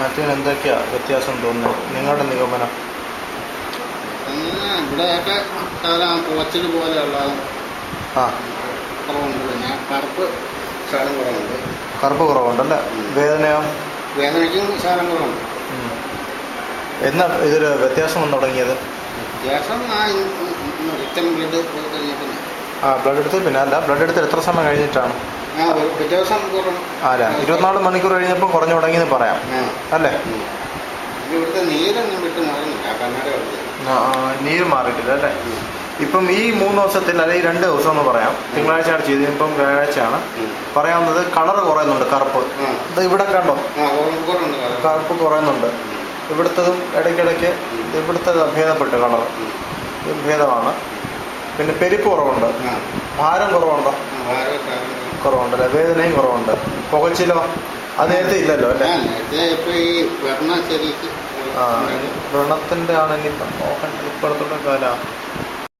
മറ്റേ എന്തൊക്കെയാണ് വ്യത്യാസം തോന്നുന്നത് നിങ്ങളുടെ നിഗമനം? ഇവിടെയൊക്കെ പുളച്ചിൽ പോലെയുള്ള കുറവുണ്ട്. പിന്നെ കറുപ്പ് ശകലം കുറവുണ്ട്. കറുപ്പ് കുറവുണ്ടല്ലേ? വേദനയോ? വേദനയ്ക്കും ശകലം കുറവുണ്ട്. എന്നാ ഇതൊരു വ്യത്യാസം വന്ന് തുടങ്ങിയത്? വ്യത്യാസം രക്തം ബ്ലഡ് കഴിഞ്ഞിട്ട്. ബ്ലഡ് എടുത്ത് പിന്നെ അല്ല, ബ്ലഡ് എടുത്ത് എത്ര സമയം കഴിഞ്ഞിട്ടാണ്? വ്യത്യാസം കുറവ്. 24 മണിക്കൂർ കഴിഞ്ഞപ്പോൾ കുറഞ്ഞു തുടങ്ങിയെന്ന് പറയാം അല്ലേ? ഇവിടുത്തെ നീരൊന്നും വിട്ട് മാറുന്നില്ല. നീര് മാറിയിട്ടില്ല അല്ലേ? ഇപ്പം ഈ 3 ദിവസത്തിൽ അല്ലെങ്കിൽ 2 ദിവസം എന്ന് പറയാം, തിങ്കളാഴ്ചയാണ് ചെയ്ത്, ഇപ്പം വ്യാഴാഴ്ചയാണ് പറയാവുന്നത്. കളറ് കുറയുന്നുണ്ട്, കറുപ്പ്. ഇത് ഇവിടെ കണ്ടോ, കറുപ്പ് കുറയുന്നുണ്ട്. ഇവിടുത്തതും ഇടയ്ക്കിടയ്ക്ക് ഇവിടുത്തെ ഭേദപ്പെട്ട് കളർ ഭേദമാണ്. പിന്നെ പെരുപ്പ് കുറവുണ്ട്. ഭാരം കുറവുണ്ടോ? കുറവുണ്ടല്ലേ? വേദനയും കുറവുണ്ട്. പുകച്ചിലോ? അത് നേരത്തെ ഇല്ലല്ലോ അല്ലേ? വ്രണത്തിൻ്റെ ആണെങ്കിൽ നോക്കണ്ട. ഇപ്പോഴത്തെ കാലം